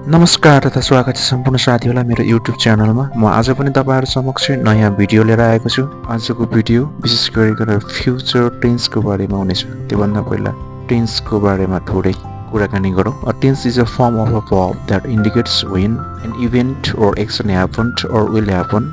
नमस्कार तथा स्वागत छ सम्पूर्ण साथीहरूलाई मेरो युट्युब च्यानलमा। म आज पनि तपाईहरु समक्ष नयाँ भिडियो लिएर आएको छु। आजको भिडियो विशेष गरिकन फ्युचर टेन्सको बारेमा हुनेछ। त्योभन्दा पहिला टेन्सको बारेमा थोरै कुराकानी गरौँ। A tense is a form of a verb that indicates when an event or action happened or will happen,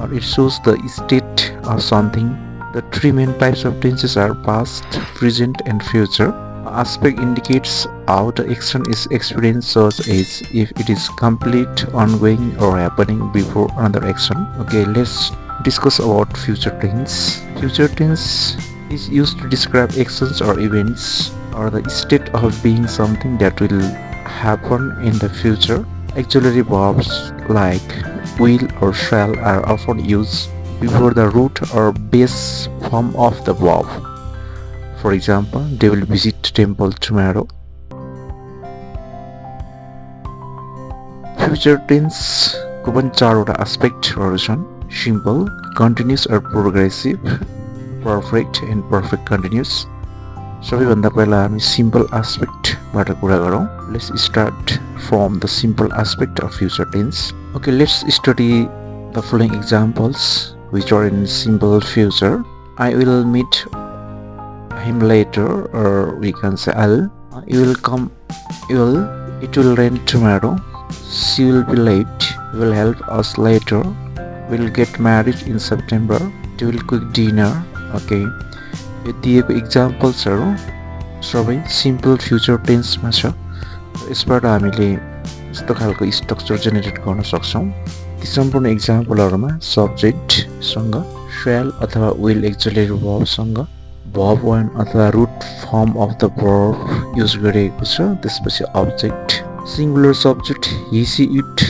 or it shows the state of something. The three main types of tenses are past, present and future. Aspect indicates how the action is experienced, such as if it is complete, ongoing or happening before another action. Okay, let's discuss about future tense. Future tense is used to describe actions or events or the state of being something that will happen in the future. Auxiliary verbs like will or shall are often used before the root or base form of the verb. For example, they will visit temple tomorrow. Future tense को पनि चारवटा एस्पेक्टहरु छन्। Simple, continuous or progressive, perfect and perfect continuous. सबैभन्दा पहिला हामी simple एस्पेक्टबाट कुरा गरौँ। Let's start from the simple aspect of future tense. Okay, let's study the following examples which are in simple future. I will meet him later, or we can say you will come, it will rain tomorrow, she will be late, you will help us later, we'll get married in September, you will cook dinner. Okay, यो दिएको एक्जाम्पल्सहरु सबै simple future टेन्समा छ। यसबाट हामीले यस्तो खालको structure generate गर्न सक्छौं। ती सम्पूर्ण एक्जाम्पलहरुमा सब्जेक्ट सँग shall अथवा will एक्जुलेरी verb सँग verb 1 अथवा root form of the verb use गरिएको छ। त्यसपछि object singular subject he she it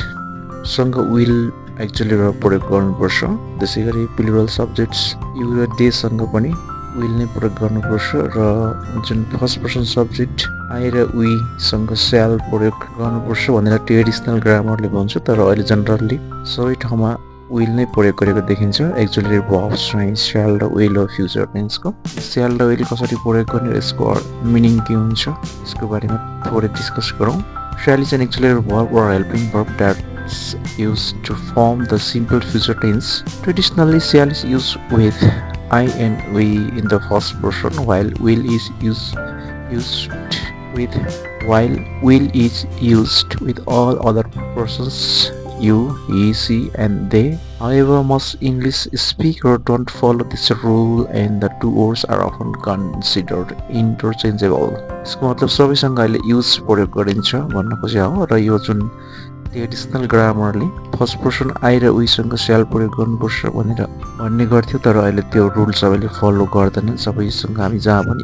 सँग will एक्जुलेरी verb प्रयोग गर्नुपर्छ। त्यसैगरी plural subjects you र they सँग पनि will नै प्रयोग गर्नुपर्छ र जुन फर्स्ट पर्सन सब्जेक्ट I र we सँग shall प्रयोग गर्नुपर्छ भनेर ट्रेडिसनल ग्रामरले भन्छ। तर अहिले जनरली सबै ठाउँमा will नै प्रयोग गरेको देखिन्छ। एक्जुलेरी verbs चाहिँ shall र will हो फ्युचर टेन्सको। shall र will कसरी प्रयोग गर्ने र यसको मिनिङ के हुन्छ यसको बारेमा थोरै डिस्कस गरौँ। shall is an auxiliary verb or helping verb that's used to form the simple future tense. Traditionally, shall is used with I and we in the first person, while will is used with all other persons, you, he, she and they. However, most English speakers don't follow this rule and the two words are often considered interchangeable. यसको मतलब सबैसँग अहिले use प्रयोग गरिन्छ भन्न खोजेको हो र यो जुन ट्रेडिसनल ग्रामरले फर्स्ट पर्सन I र we सँग shall प्रयोग गर्नुपर्छ भनेर भन्ने गर्थ्यो। तर अहिले त्यो रुल सबैले फलो गर्दैनन्। सबैसँग हामी जहाँ पनि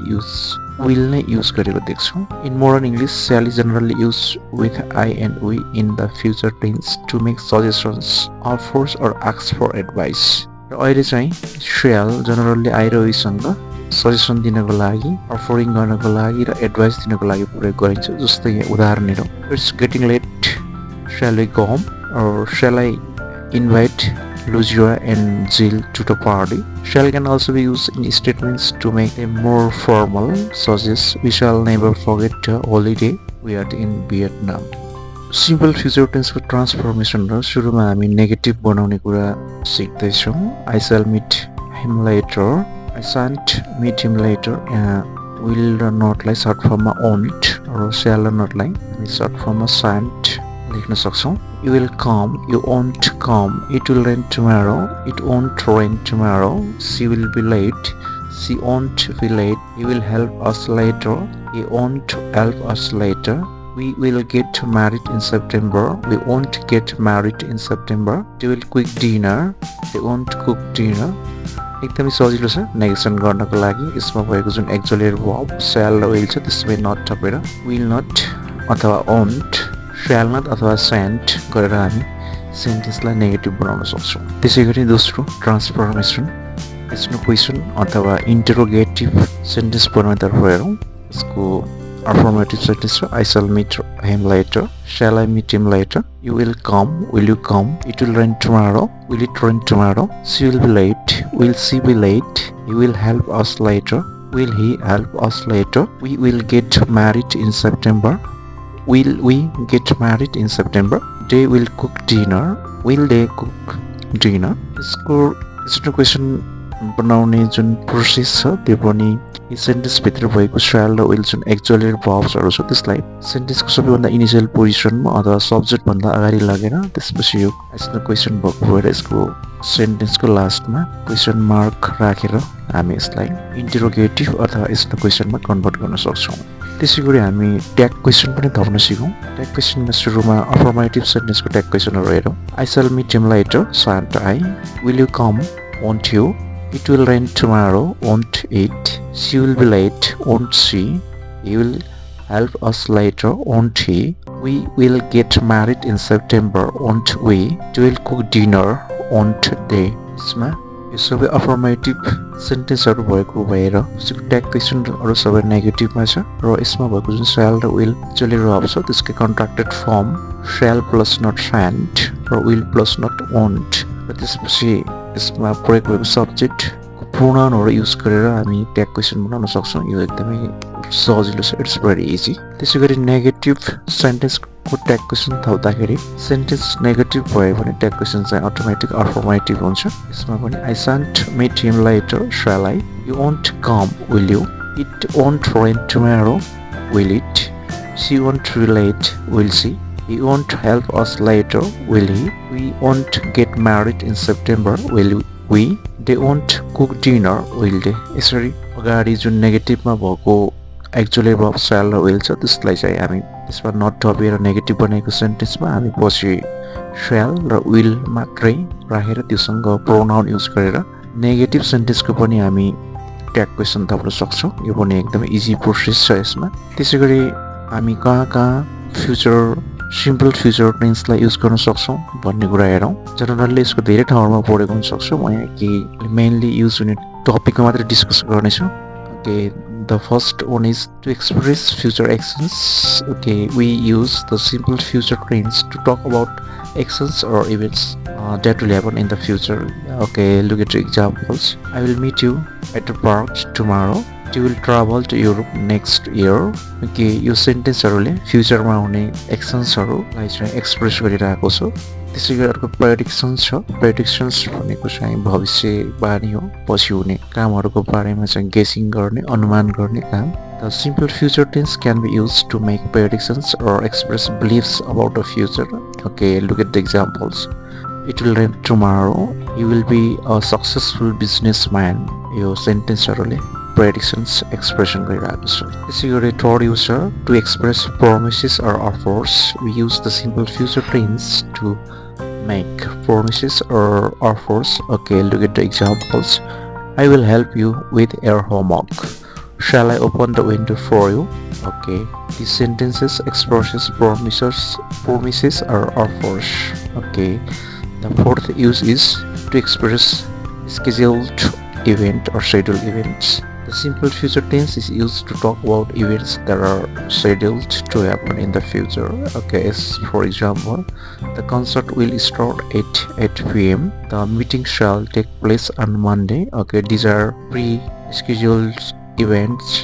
will नै युज गरेको देख्छौं। In modern English, shall is generally used with I and we in the future tense to make suggestions, offers or ask for advice. र अहिले चाहिँ shall जनरली I र we सँग सजेसन दिनको लागि, अफरिङ गर्नको लागि र एडभाइस दिनको लागि प्रयोग गरिन्छ। जस्तै यहाँ उदाहरण हेरौँ। It's getting late, shall we go home, or shall I invite Lucia and Jill to the party? Shall can also be used in statements to make them more formal, such as we shall never forget the holiday we had in Vietnam. Simple future टेन्सको transformation र सुरुमा हामी negative बनाउने कुरा सिक्दैछौँ। I shall meet him later, I shan't meet him later। यहाँ will र not लाई सर्ट फर्ममा won't र shall र not लाई हामी सर्ट फर्ममा shan't लेख्न सक्छौँ। You will come, you won't come, it will rain tomorrow, it won't rain tomorrow, she will be late, she won't be late, he will help us later, he won't help us later, we will get married in September, we won't get married in September, they will cook dinner, they won't cook dinner। एकदमै सजिलो छ negation गर्नको लागि। यसमा भएको जुन एक्जुलेरी verb shall र will छ त्यसमै not थपेर will not अथवा won't, shall not अथवा shan't गरेर हामी सेन्टेन्सलाई नेगेटिभ बनाउन सक्छौँ। त्यसैगरी दोस्रो ट्रान्सफर्मेसन, यसको क्वेसन अथवा इन्टरोगेटिभ सेन्टेन्स बनाउनेतर्फ हेरौँ। यसको affirmative sentence I shall meet him later, shall I meet him later, you will come, will you come, it will rain tomorrow, will it rain tomorrow, she will be late, will she be late, he will help us later, will he help us later, we will get married in September, will we get married in September? They will cook dinner. Will they cook dinner? यसको यस्तो question बनाउने जुन process छ त्यो पनि यो सेन्टेन्सभित्र भएको shall र will जुन एक्चुअली verbsहरू छ त्यसलाई सेन्टेन्सको सबैभन्दा इनिसियल पोजिसनमा अथवा सब्जेक्टभन्दा अगाडि लगेर त्यसपछि यो यस्तो क्वेसन भएको भएर यसको सेन्टेन्सको लास्टमा क्वेसन मार्क राखेर हामी यसलाई इन्टरोगेटिभ अथवा यस्तो क्वेसनमा कन्भर्ट गर्न सक्छौँ। त्यसै गरी हामी ट्याग क्वेसन पनि थप्न सिकौँ। ट्याग क्वेसनमा सुरुमा अफर्मेटिभ सेन्टेन्सको ट्याग क्वेसनहरू हेरौँ। I shall meet him later, shan't I? Will you come? Won't you? It will rain tomorrow, won't it? She will be late, won't she? He will help us later, won't he? We will get married in September, won't we? They will cook dinner, won't they? यसमा यो सबै affirmative सेन्टेन्सहरू भएको भएर tag क्वेसनहरू सबै नेगेटिभमा छ र यसमा भएको जुन shall र will एक्चुअली रहन्छ त्यसको contracted form shall plus not shan't र will प्लस नट won't र त्यसपछि यसमा प्रयोग भएको सब्जेक्टको प्रोनाउनहरू युज गरेर हामी ट्याग क्वेसन बनाउन सक्छौँ। यो एकदमै सजिलो छ, इट्स भेरी इजी। त्यसै गरी नेगेटिभ सेन्टेन्सको ट्याग क्वेसन थप्दाखेरि सेन्टेन्स नेगेटिभ भयो भने ट्याग क्वेसन चाहिँ अटोमेटिक अफर्मेटिभ हुन्छ। यसमा पनि I shan't meet him later, shall I? You won't come, will you? It won't rain tomorrow, will it? She won't be late, will she? He won't help us later, will he? We won't get married in September, will we? They won't cook dinner, will they? यसरी अगाडि जुन नेगेटिभमा भएको actually verb shall र will छ त्यसलाई चाहिँ हामी त्यसमा नट थपेर नेगेटिभ बनेको सेन्टेन्समा हामी पछि shall र will मात्रै राखेर त्योसँग प्रोनाउन युज गरेर नेगेटिभ सेन्टेन्सको पनि हामी ट्याग क्वेसन थप्न सक्छौँ। यो पनि एकदमै इजी प्रोसेस छ यसमा। त्यसै गरी हामी कहाँ फ्युचर सिम्पल फ्युचर टेन्सलाई युज गर्न सक्छौँ भन्ने कुरा हेरौँ। जनरली यसको धेरै ठाउँमा पढेको हुन सक्छ, म यहाँ केही मेनली युज हुने टपिकमा मात्रै डिस्कस गर्नेछु। Okay, the first one is to express future actions. Okay, we use the simple future tense to talk about actions or events that will happen in the future. Okay, look at the examples. I will meet you at the park tomorrow. You will travel to Europe next year. Okay, यो सेन्टेन्सहरूले फ्युचरमा हुने एक्सन्सहरूलाई चाहिँ express गरिरहेको छ। त्यसै गरी अर्को प्रेडिक्सन्स छ। प्रेडिक्सन्स भनेको चाहिँ भविष्यवाणी हो, पछि हुने कामहरूको बारेमा चाहिँ गेसिङ गर्ने, अनुमान गर्ने काम। The simple future tense can be used to make predictions or express beliefs about the future. Okay, look at the examples. It will rain tomorrow. You will be a successful businessman. यो सेन्टेन्सहरूले predictions expression गरिरहेको छ। त्यसै गरी third use छ to express promises or offers. We use the simple future tense to make promises or offers. Okay, look at the examples. I will help you with your homework. Shall I open the window for you? Okay, these sentences expresses promises or offers. Okay, the fourth use is to express scheduled event or scheduled events. The simple future tense is used to talk about events that are scheduled to happen in the future. Okay, as for example, the concert will start at 8 p.m. The meeting shall take place on Monday. Okay, these are pre-scheduled events.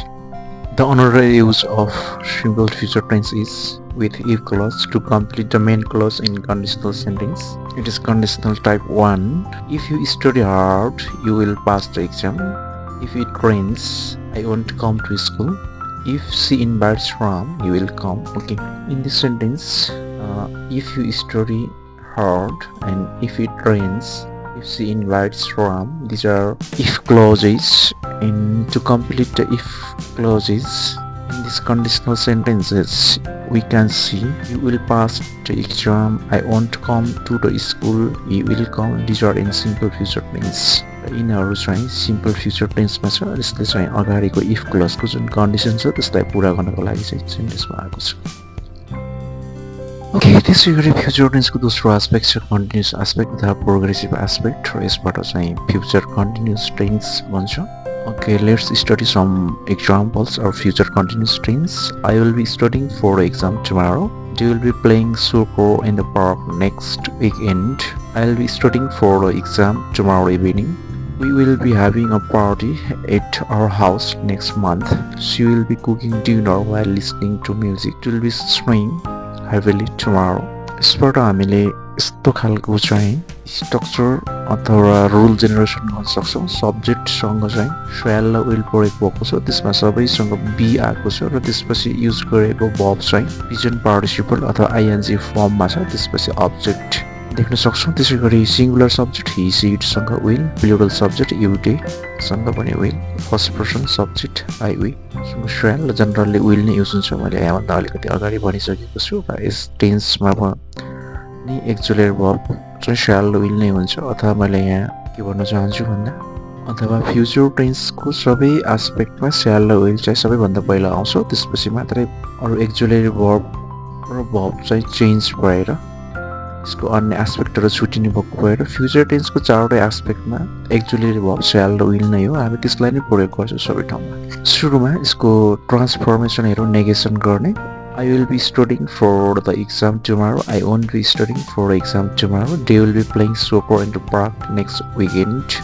The honorary use of simple future tense is with if clause to complete the main clause in conditional sentence. It is conditional type 1. If you study hard, you will pass the exam. If it rains, I won't come to school. If she invites Ram, you will come. Okay, in this sentence, if you study hard and if it rains, if she invites Ram, these are if clauses. And to complete the if clauses in these conditional sentences, we can see you will pass the exam, I won't come to the school, you will come. These are in simple future tense. यिनीहरू चाहिँ simple future टेन्समा छ। यसले चाहिँ अगाडिको if क्लजको जुन condition छ त्यसलाई पुरा गर्नको लागि चाहिँ सेन्टेन्समा आएको छ। ओके, त्यसै गरी फ्युचर टेन्सको दोस्रो एस्पेक्ट छ कन्टिन्युस एस्पेक्ट तथा प्रोग्रेसिभ एस्पेक्ट र यसबाट चाहिँ फ्युचर कन्टिन्युस टेन्स भन्छ। Okay, let's study some examples of future continuous tense. I will be studying for the exam tomorrow. You will be playing soccer in the park next weekend. I will be studying for the exam tomorrow evening. We will be having a party at our house next month. She will be cooking dinner while listening to music. It will be snowing heavily tomorrow. यसबाट हामीले यस्तो खालको चाहिँ structure अथवा rule generation गर्न सक्छौँ. सब्जेक्टसँग चाहिँ स्याल र विल प्रयोग भएको छ, त्यसमा सबैसँग बी आएको छ र त्यसपछि युज गरेको भर्ब चाहिँ प्रेजेन्ट पार्टिसिपल अथवा आइएनजी फर्ममा छ. त्यसपछि अब्जेक्ट देख्न सक्छौँ. त्यसै गरी सिङ्गुलर सब्जेक्ट हि सिटसँग will, plural subject you they सँग पनि will, first person subject I we सँग स्याल र जनरली विल नै युज हुन्छ. मैले यहाँभन्दा अलिकति अगाडि भनिसकेको छु र यस टेन्समा पनि एक्जुअल भर्ब चाहिँ स्याल र विल नै हुन्छ. अथवा मैले यहाँ के भन्न चाहन्छु भन्दा अथवा फ्युचर टेन्सको सबै एस्पेक्टमा स्याल र विल चाहिँ सबैभन्दा पहिला आउँछ. त्यसपछि मात्रै अरू एक्जुअल भर्ब र भर्ब चाहिँ चेन्ज भएर यसको अन्य एस्पेक्टहरू छुटिने भएको भएर फ्युचर टेन्सको चारवटै एस्पेक्टमा एक्जुअल भर्ब स्याल र विल नै हो. हामी त्यसलाई नै प्रयोग गर्छौँ सबै ठाउँमा. सुरुमा यसको ट्रान्सफर्मेसनहरू नेगेसन गर्ने. I will be studying for the exam tomorrow. I won't be studying for the exam tomorrow. They will be playing soccer in the park next weekend.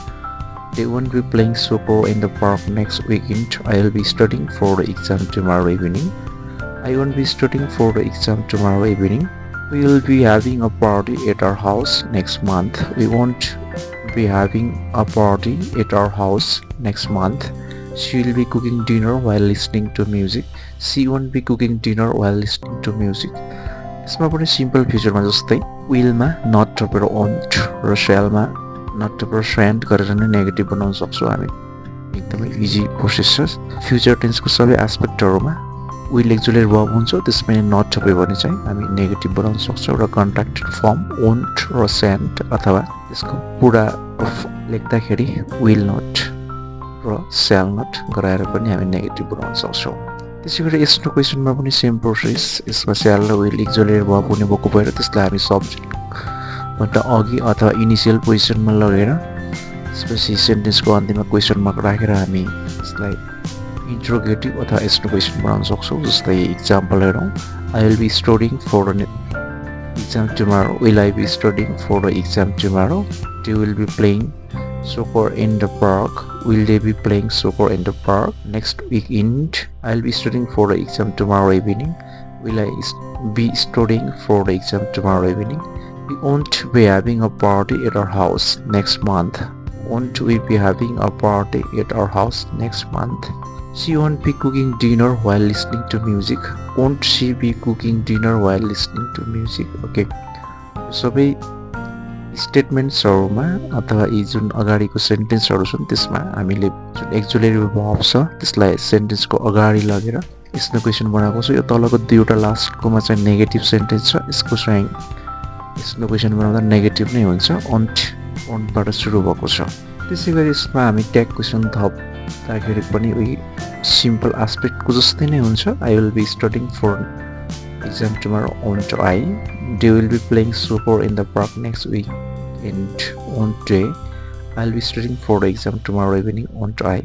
They won't be playing soccer in the park next weekend. I will be studying for the exam tomorrow evening. I won't be studying for the exam tomorrow evening. We will be having a party at our house next month. We won't be having a party at our house next month. She will be cooking dinner while listening to music. She won't be cooking dinner while listening to music. यसमा पनि simple फ्युचरमा जस्तै Vilma not थपेर won't र स्यालमा not थपेर sand गरेर नै negative बनाउन सक्छौँ हामी. एकदमै इजी प्रोसेस छ. फ्युचर टेन्सको सबै एस्पेक्टहरूमा विल एक्जुअल भर्ब हुन्छ, त्यसमा नट थप्यो भने चाहिँ हामी नेगेटिभ बनाउन सक्छौँ र कन्ट्र्याक्टेड फर्म ओन्ट र स्यान्ड अथवा त्यसको पुरा लेख्दाखेरि विल नट र स्याल नट गराएर पनि हामी नेगेटिभ बनाउन सक्छौँ. त्यसै गरी यस्तो क्वेसनमा पनि सेम प्रोसेस. यसमा स्याल र विल एक्जुअल भर्ब हुने भएको भएर त्यसलाई हामी सब्जेक्टभन्दा अघि अथवा इनिसियल पोजिसनमा लगेर त्यसपछि सेन्टेन्सको अन्त्यमा क्वेसन मार्क राखेर हामी यसलाई इन्ट्रोगेटिभ अथवा यस्तो क्वेसन बनाउन सक्छौँ. जस्तै इक्जाम्पल हेरौँ. I will be studying for the exam tomorrow. Will I be studying for the exam tomorrow. They will be playing soccer in the park. Will they be playing soccer in the park next weekend? I'll be studying for the exam tomorrow evening. Will I be studying for the exam tomorrow evening? We won't be having a party at our house next month. Won't we be having a party at our house next month? She won't be cooking dinner while listening to music. Won't she be cooking dinner while listening to music? Okay. सबै स्टेटमेन्ट्सहरूमा अथवा यी जुन अगाडिको सेन्टेन्सहरू छन् त्यसमा हामीले जुन एक्जुअल verb छ त्यसलाई सेन्टेन्सको अगाडि लगेर यस्तो क्वेसन बनाएको छु. यो तलको दुईवटा लास्टकोमा चाहिँ नेगेटिभ सेन्टेन्स छ. यसको चाहिँ यस्तो क्वेसन बनाउँदा नेगेटिभ नै हुन्छ. ओन्टबाट सुरु भएको छ. त्यसै गरी यसमा हामी ट्याग क्वेसन थप्दाखेरि पनि उही सिम्पल एस्पेक्टको जस्तै नै हुन्छ. I will be studying for exam tomorrow. Won't I? They will be playing soccer in the park next week. And won't they? I'll be studying for the exam tomorrow evening. Won't I?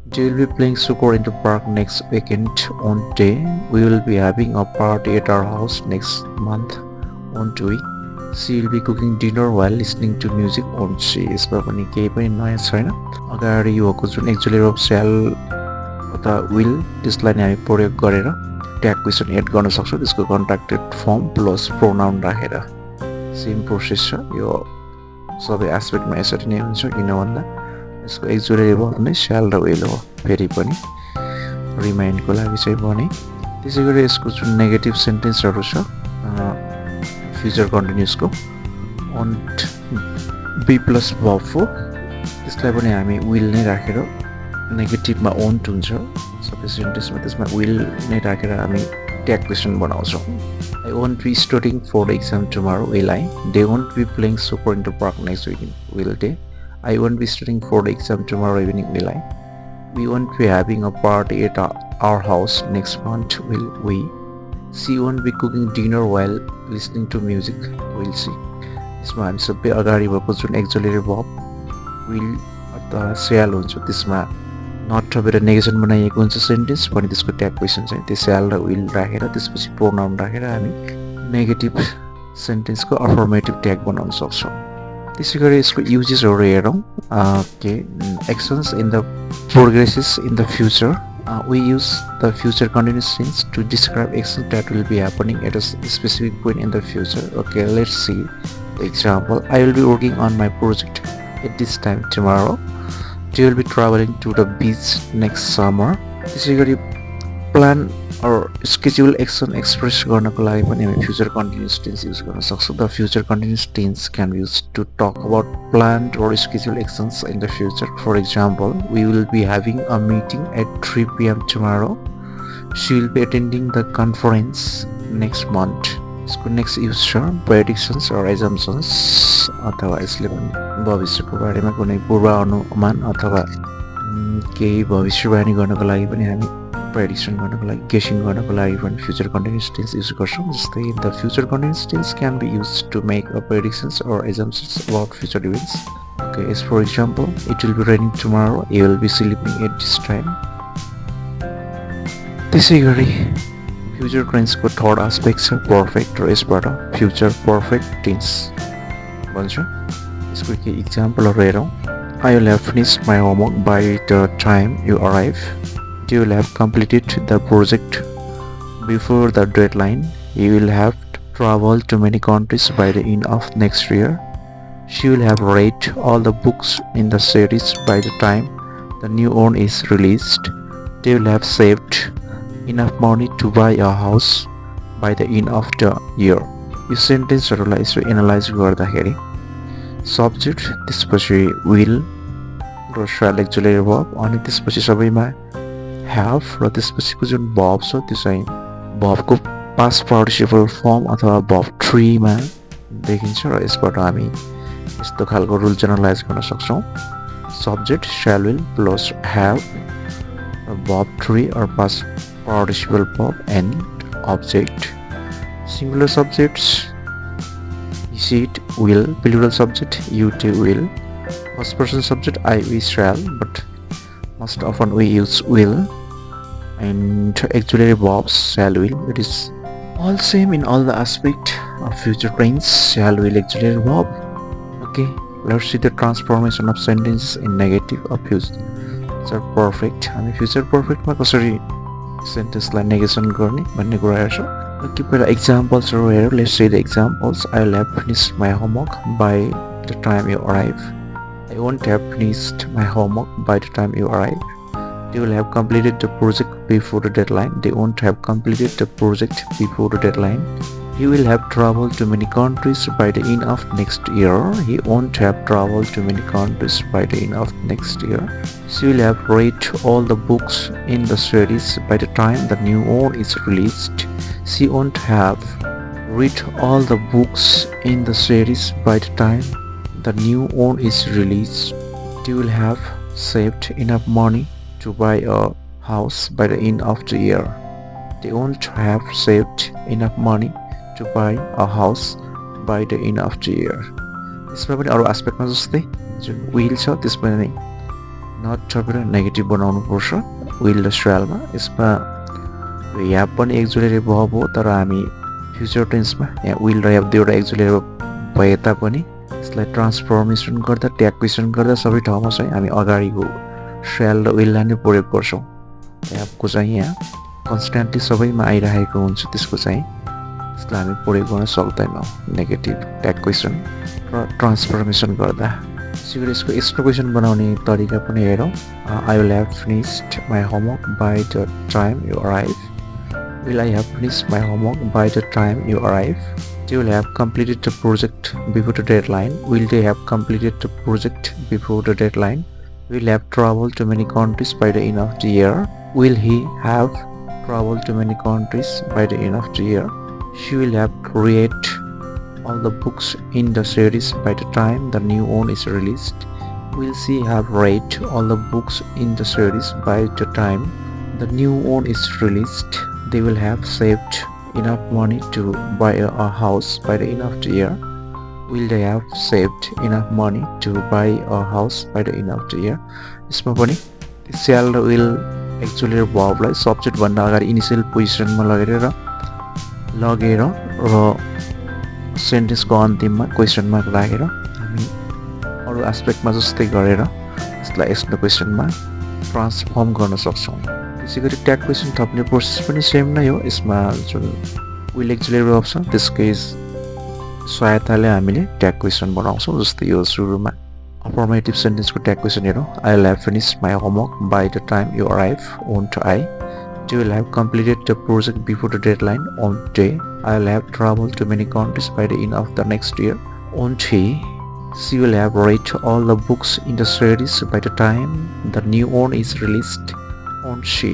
They will be playing soccer in the park next weekend. Won't they? We will be having a party at our house next month. Won't we? She will be cooking dinner while listening to music. Won't she? यसमा पनि केही पनि नयाँ छैन. अगाडि भएको जुन एक्जुअल verb स्याल अथवा विल त्यसलाई नै हामी प्रयोग गरेर ट्याग क्वेसन एड गर्न सक्छौँ. त्यसको कन्ट्र्याक्टेड फर्म प्लस प्रोनाउन राखेर सेम प्रोसेस छ. यो सबै एस्पेक्टमा यसरी नै हुन्छ. किन भन्दा यसको एक्जुअल भर्ब नै स्याल र विल हो. फेरि पनि रिमाइन्डको लागि चाहिँ भने. त्यसै गरी यसको जुन नेगेटिभ सेन्टेन्सहरू छ फ्युचर कन्टिन्युसको वन्ट बी प्लस भर्ब हो त्यसलाई पनि हामी विल नै राखेर नेगेटिभमा वन्ट हुन्छ सबै सेन्टेन्समा. त्यसमा विल नै राखेर हामी ट्याग क्वेसन बनाउँछौँ. I won't be studying for the exam tomorrow. Will I? They won't be playing soccer in the park next weekend. Will they? I won't be studying for the exam tomorrow evening. Will I? We won't be having a party at our house next month. Will we? She won't be cooking dinner while listening to music. Will she? यसमा हामी सबै अगाडि भएको जुन एक्जुअल verb will अथवा स्याल हुन्छ त्यसमा नट थपेर नेगेसन बनाइएको हुन्छ सेन्टेन्स भने त्यसको ट्याग क्वेसन चाहिँ त्यो स्याल र विल राखेर त्यसपछि प्रोनाउन राखेर हामी नेगेटिभ सेन्टेन्सको अफर्मेटिभ ट्याग बनाउन सक्छौँ. त्यसैगरी यसको युजेसहरु हेरौँ के actions in the progresses in the future. We use the future continuous tense to describe actions that will be happening at a specific point in the future. Okay, let's see the example. I will be working on my project at this time tomorrow. You will be traveling to the beach next summer. त्यसैगरी plan or schedule action express गर्नको लागि पनि हामी future continuous tense use गर्न सक्छौँ. The future continuous tense can be used to talk about planned or scheduled actions in the future. For example, we will be having a meeting at 3 p.m. tomorrow. She will be attending the conference next month. यसको next use छ predictions or assumptions अथवा यसले पनि भविष्यको बारेमा कुनै पूर्वानुमान अथवा केही भविष्यवाणी गर्नको लागि पनि हामी prediction गर्नको लागि guessing गर्नको लागि पनि future continuous tense use गर्छौँ. जस्तै the future continuous tense can be used to make a predictions or assumptions about future events. Okay, as for example, it will be raining tomorrow. You will be sleeping at this time. त्यसैगरी future tense को third aspect छ perfect र यसबाट future perfect tense भन्छ. यसको केही एक्जाम्पलहरु हेरौँ. I will have finished my homework by the time you arrive. You will have completed the project before the deadline. You will have traveled to many countries by the end of next year. She will have read all the books in the series by the time the new one is released. They will have saved enough money to buy a house by the end of the year. यो सेन्टेन्सहरुलाई यसो analyse गर्दाखेरि subject त्यसपछि will र shall auxiliary verb अनि त्यसपछि सबैमा have र त्यसपछिको जुन verb छ त्यो चाहिँ verb को past participle form अथवा verb 3 मा देखिन्छ र यसबाट हामी यस्तो खालको रुल जनरलाइज गर्न सक्छौं. Subject shall will plus have verb 3 or past participle verb and object. Singular subjects she it will, plural subject you too will, first person subject I we shall, but most often we use will, and auxiliary verbs shall will. It is all same in all the aspect of future tense. Shall will auxiliary verb. Okay, let's see the transformation of sentences in negative of future perfect. हामी future perfect मा कसरी sentence लाई negation गर्ने भन्ने कुरा हेर्छौँ. Okay, पहिला examples हरु हेरौँ. Let's see the examples. I will have finished my homework by the time you arrive. I won't have finished my homework by the time you arrive. They will have completed the project before the deadline. They won't have completed the project before the deadline. He will have traveled to many countries by the end of next year. He won't have traveled to many countries by the end of next year. She will have read all the books in the series by the time the new one is released. She won't have read all the books in the series by the time the new one is released. They will have saved enough money to buy a house by the end of the year. They won't have saved enough money to buy a house by the end of the year. यसमा पनि अरु एस्पेक्टमा जस्तै जुन will छ त्यसमा नै not थपेर negative बनाउनु पर्छ will र shall मा. यसमा यहाँ पनि auxiliary verb हो तर हामी future tense मा यहाँ will र have दुईवटा auxiliary verb भए तापनि यसलाई ट्रान्सफर्मेसन गर्दा ट्याक्वेसन गर्दा सबै ठाउँमा चाहिँ हामी अगाडिको shall र will लाई नै प्रयोग गर्छौं. have को चाहिँ यहाँ कन्स्ट्यान्टली सबैमा आइरहेको हुन्छ त्यसको चाहिँ यसलाई हामी प्रयोग गर्न सक्दैनौं नेगेटिभ ट्याक्वेसन र ट्रान्सफर्मेसन गर्दा. त्यसैगरी यसको एक्सप्रेसन बनाउने तरिका पनि हेरौँ. I will have finished my homework by the time you arrive. Will I have finished my homework by the time you arrive? They will have completed the project before the deadline. Will they have completed the project before the deadline? Will have traveled to many countries by the end of the year. Will he have traveled to many countries by the end of the year? She will have read all the books in the series by the time the new one is released. Will she have read all the books in the series by the time the new one is released? They will have saved enough money to buy a house by the end of the year. Will they have saved enough money to buy a house by the end of the year? यसमा पनि shall र will auxiliary verb लाई subject भन्दा अगाडि initial पोजिसनमा लगेर र सेन्टेन्सको अन्तिममा क्वेशन मार्क राखेर हामी अरू एस्पेक्टमा जस्तै गरेर यसलाई यस्तो क्वेसनमा ट्रान्सफर्म गर्न सक्छौँ। त्यसै गरी ट्याग क्वेसन थप्ने प्रोसेस पनि सेम नै हो। यसमा जुन विल एक्जुलेरी भर्ब छ त्यसकै सहायताले हामीले ट्याग क्वेसन बनाउँछौँ। जस्तै यो सुरुमा अफर्मेटिभ सेन्टेन्सको ट्याग क्वेसन हेरौँ। I will have finished my homework by the time you arrive, won't I? You will have completed the project before the deadline, won't they? I will have traveled to many countries by the end of the next year, won't he? She will have read all the books in the series by the time the new one is released, won't she?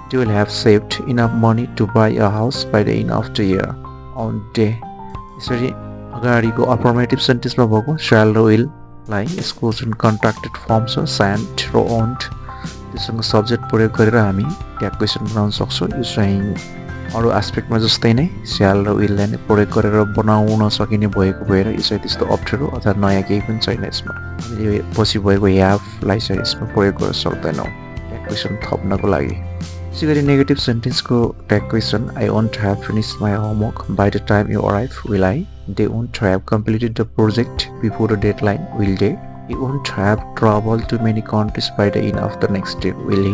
They will have saved enough money to buy a house by the end of the year, won't they? यसरी अगाडिको affirmative सेन्टेन्समा भएको shall र will लाई यसको जुन कन्ट्राक्टेड form छ shan't र won't त्यससँग subject प्रयोग गरेर हामी ट्याग क्वेसन बनाउन सक्छौँ। यो चाहिँ अरू एस्पेक्टमा जस्तै नै स्याल र विललाई नै प्रयोग गरेर बनाउन सकिने भएको भएर यो चाहिँ त्यस्तो अप्ठ्यारो अथवा नयाँ केही पनि छैन। यसमा हामीले पछि भएको ह्याभलाई चाहिँ यसमा प्रयोग गर्न सक्दैनौँ ट्याग क्वेसन थप्नको लागि। त्यसै गरी नेगेटिभ सेन्टेन्सको tag question I won't have finished my homework by the time you arrive, will I? They won't have completed the project before the deadline, will they? He won't have traveled to many countries by the end of the next year, will he?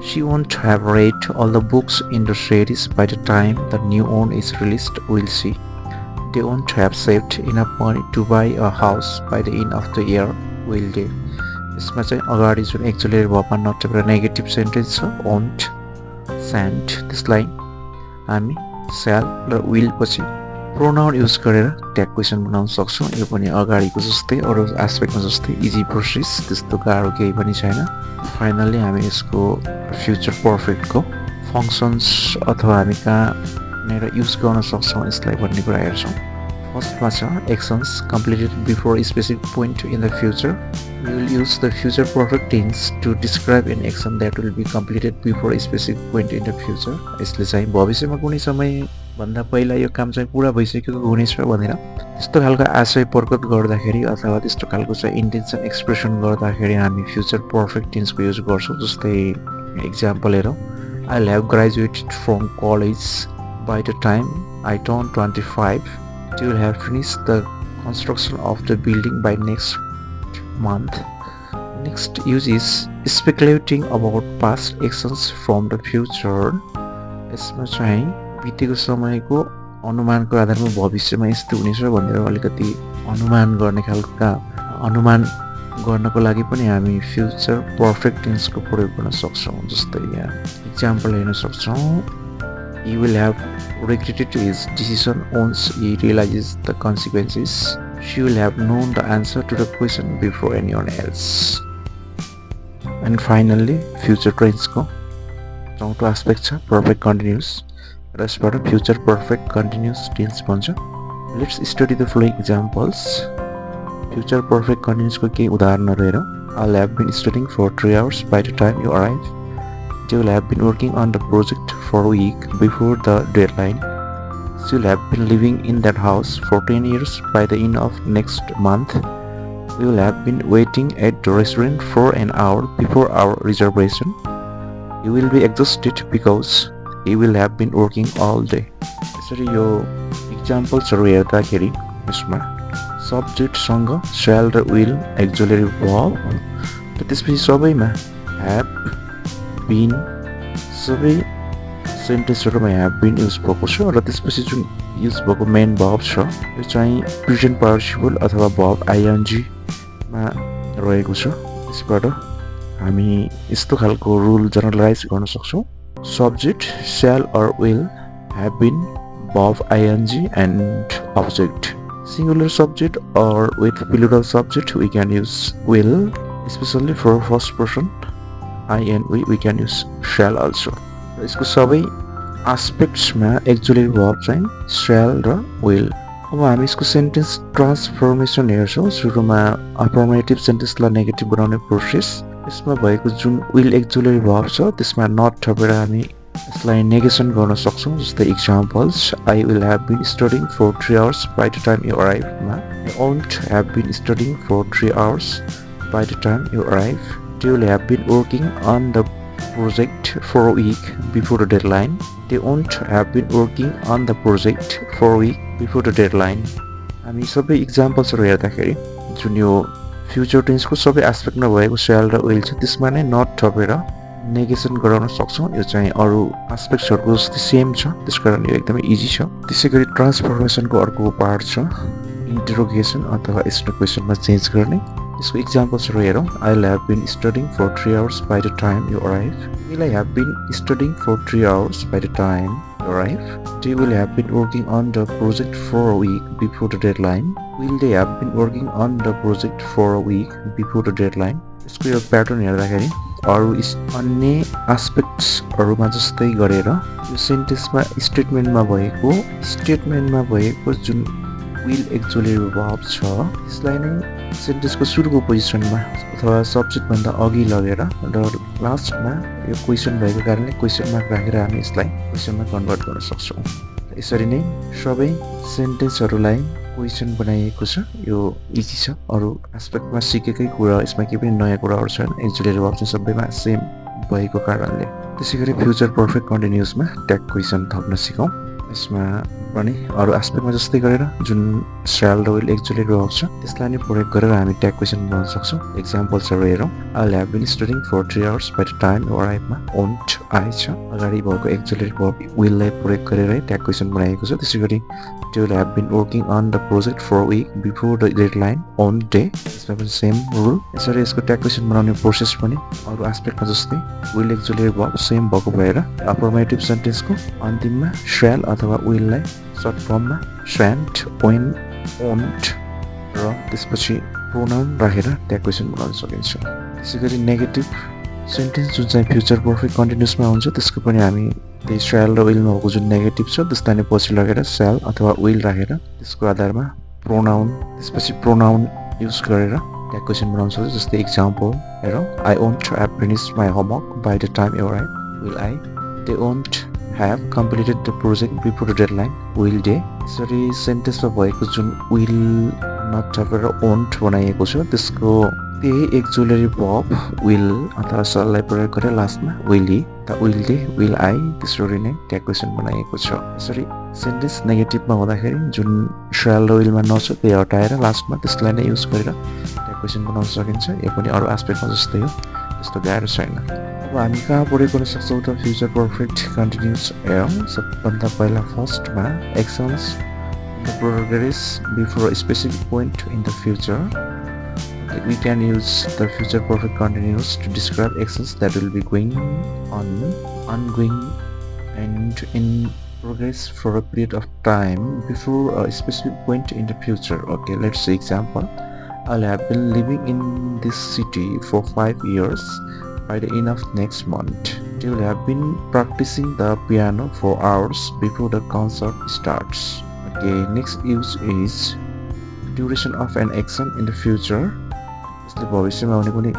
She won't have read all the books in the series by the time the new one is released, will she? They won't have saved enough money to buy a house by the end of the year, will they? यसमा चाहिँ अगाडि जुन एक्जुलेरी भर्बमा नटेपेर negative sentence छ won't, shan't, त्यसलाई हामी shall र will पछि pronoun use गरेर ट्याग क्वेसन बनाउन सक्छौँ। यो पनि अगाडिको जस्तै अरू एस्पेक्टमा जस्तै इजी प्रोसेस, त्यस्तो गाह्रो केही पनि छैन। फाइनल्ली हामी यसको फ्युचर पर्फेक्टको फङ्सन्स अथवा हामी कहाँनिर युज गर्न सक्छौँ यसलाई भन्ने कुरा हेर्छौँ। फर्स्टमा छ actions completed before specific point in the future. We will use the future perfect tense to describe an action that will be completed before specific point in the future. यसले चाहिँ भविष्यमा कुनै समय भन्दा पहिला यो काम चाहिँ पुरा भइसकेको हुनेछ भनेर त्यस्तो खालको आशय प्रकट गर्दाखेरि अथवा त्यस्तो खालको चाहिँ इन्टेन्सन एक्सप्रेसन गर्दाखेरि हामी फ्युचर पर्फेक्ट टेन्सको युज गर्छौँ। जस्तै इक्जाम्पल हेरौँ, I will have graduated from college by the time I turn 25, you will have finished the construction of the building by next month. Next use is speculating about past actions from the future. यसमा चाहिँ बितेको समयको अनुमानको आधारमा भविष्यमा यस्तो हुनेछ भनेर अलिकति अनुमान गर्ने खालको अनुमान गर्नको लागि पनि हामी फ्युचर पर्फेक्ट टेन्सको प्रयोग गर्न सक्छौँ। जस्तै यहाँ इक्जाम्पल हेर्न सक्छौँ, he will have regretted his decision once he realizes the consequences. She will have known the answer to the question before anyone else. And finally, future tense को चौथो एस्पेक्ट छ perfect continuous र यसबाट future perfect continuous tense भन्छ। Let's study the following examples. Future perfect continuous को केही उदाहरणहरू हेरौँ। I'll have been studying for 3 hours by the time you arrive. She will have been working on the project for a week before the deadline. She will have been living in that house for 10 years by the end of next month. We will have been waiting at the restaurant for an hour before our reservation. You will be exhausted because you will have been working all day. यसरी यो इक्जाम्पल्सहरू हेर्दाखेरि यसमा सब्जेक्टसँग shall र will एक्जुलेरी verb र त्यसपछि सबैमा have been सबै सेन्टेन्सहरूमा have been use भएको छ र त्यसपछि जुन युज भएको मेन भर्ब छ यो चाहिँ प्रेजेन्ट पार्टिसिपल अथवा भर्ब आइएनजी मा रहेको छ। यसबाट हामी यस्तो खालको रुल जनरलाइज गर्न सक्छौँ। Subject shall or will, have been, verb ing and object. Singular subject or with plural subject we can use will, especially for first person I and we can use shall also. यसको सबै एस्पेक्ट्समा एक्जुलेरी verb चाहिँ shall र will। अब हामी यसको sentence transformation हेर्छौँ। सुरुमा affirmative सेन्टेन्सलाई negative बनाउने प्रोसेस। यसमा भएको जुन will एक्जुलेरी भर्ब छ त्यसमा नट थपेर हामी यसलाई नेगेसन गर्न सक्छौँ। जस्तै examples, I will have been studying for 3 hours by the time you arrive मा I won't have been studying for 3 hours by the time you arrive. They will have been working on the project for a week before the deadline. They won't have been working on the project for a week before the deadline. हामी सबै इक्जाम्पल्सहरू हेर्दाखेरि जुन यो future टेन्सको सबै एस्पेक्टमा भएको shall र will छ त्यसमा नै not थपेर नेगेसन गराउन सक्छौँ। यो चाहिँ अरू एस्पेक्ट्सहरूको जस्तै सेम छ, त्यसकारण यो एकदमै इजी छ। त्यसैगरी ट्रान्सफर्मेसनको अर्को पार्ट छ इन्टरोगेसन अथवा यसलाई क्वेसनमा चेन्ज गर्ने। यसको इक्जाम्पल्सहरू हेरौँ। I will have been studying for 3 hours by the time you arrive. Will I have been studying for 3 hours by the time you arrive? They will have been working on the project for a week before the deadline. Will they have been working on the project for a week before the deadline? यसको यो pattern हेर्दाखेरि अरू अन्य एस्पेक्ट्सहरूमा जस्तै गरेर यो सेन्टेन्समा स्टेटमेन्टमा भएको जुन विल एक्चुअली verb छ त्यसलाई नै सेन्टेन्सको सुरुको पोजिसनमा अथवा सब्जेक्टभन्दा अघि लगेर र लास्टमा यो क्वेसन भएको कारणले क्वेसन मार्क राखेर हामी यसलाई क्वेसनमा कन्भर्ट गर्न सक्छौँ। यसरी नै सबै सेन्टेन्सहरूलाई क्वेसन बनाइएको छ। यो इजी छ, अरू एस्पेक्टमा सिकेकै कुरा, यसमा केही पनि नयाँ कुराहरू छैन। एक्चुअली verb चाहिँ सबैमा सेम भएको कारणले। त्यसैगरी फ्युचर पर्फेक्ट कन्टिन्युअसमा ट्याग क्वेसन थप्न सिकौँ। यसमा पनि अरू एस्पेक्टमा जस्तै गरेर जुन shall र will एक्चुअली verb छ त्यसलाई नै प्रयोग गरेर हामी ट्याग क्वेसन बनाउन सक्छौँ। एक्जाम्पल्सहरू हेरौँ। I will have been studying for 3 hours by the time you arrive मा won't I छ, अगाडि भएको एक्चुअली verb will लाई प्रयोग गरेर ट्याग क्वेसन बनाएको छ। त्यसैगरी they will have been working on the project for a week before the deadline on day, यसमा पनि सेम रुल। यसरी यसको ट्याग क्वेसन बनाउने प्रोसेस पनि अरू एस्पेक्टमा जस्तै will एक्चुअली verb सेम भएको भएर अफर्मेटिभ सेन्टेन्सको अन्तिममा shall अथवा will लाई सर्ट फर्ममा shan't, when, won't र त्यसपछि प्रोनाउन राखेर ट्याग क्वेसन बनाउन सकिन्छ। त्यसैगरी नेगेटिभ सेन्टेन्स जुन चाहिँ फ्युचर पर्फेक्ट कन्टिन्युअसमा हुन्छ त्यसको पनि हामी त्यही shall र willमा भएको जुन नेगेटिभ छ त्यसलाई नै पछि लगेर shall अथवा will राखेर त्यसको आधारमा त्यसपछि प्रोनाउन युज गरेर ट्याग क्वेसन बनाउन सक्छ। जस्तै इक्जाम्पल हेरौँ। I won't have finished my homework by the time you arrive. Will I? They won't have completed the project before the deadline. Will they? यसरी सेन्टेन्समा भएको जुन will नट थपेर won't बनाइएको छ त्यसको त्यही एक्चुअली verb will अथवा shall लाई प्रयोग गरेर लास्टमा will he, will they, will I त्यसरी नै ट्याग क्वेसन बनाइएको छ। यसरी सेन्टेन्स नेगेटिभमा हुँदाखेरि जुन shall र willमा नछ त्यही हटाएर लास्टमा त्यसलाई नै युज गरेर ट्याग क्वेसन बनाउन सकिन्छ। यो पनि अरू एस्पेक्टमा जस्तै हो, त्यस्तो गाह्रो छैन। अब हामी कहाँ प्रयोग गर्न सक्छौँ त फ्युचर पर्फेक्ट कन्टिन्युअस हेरौँ। सबभन्दा पहिला फर्स्टमा actions in the progress before a specific point in the future. We can use the future perfect continuous to describe actions that will be going on, ongoing, and in progress for a period of time before a specific point in the future. Okay, let's say example. I'll have been living in this city for 5 years. By the end of next month, they will have been practicing the piano for hours before the concert starts. Okay, next use is duration of an action in the future. यसले भविष्यमा हुने कुनै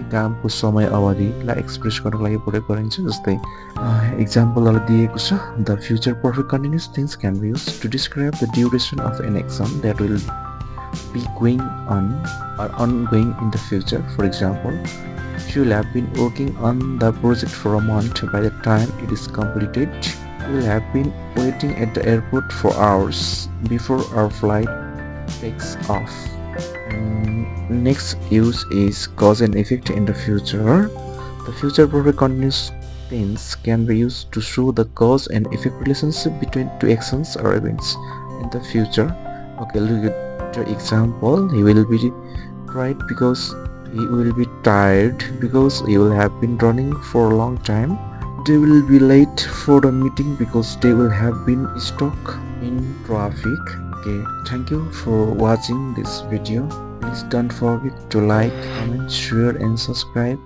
कामको समय अवधिलाई express गर्नको लागि प्रयोग गरिन्छ। जस्तै एक्जाम्पलहरू दिएको छ। The future perfect continuous things can be used to describe the duration of an action that will be going on or ongoing in the future. For example, she will have been working on the project for a month. By the time it is completed, we will have been waiting at the airport for hours before our flight takes off. And next use is cause and effect in the future. The future perfect continuous tense can be used to show the cause and effect relationship between two actions or events in the future. Okay, look at the example. He will be tired because he will be tired because he will have been running for a long time. They will be late for the meeting because they will have been stuck in traffic. Okay, thank you for watching this video. Please don't forget to like, comment, share and subscribe.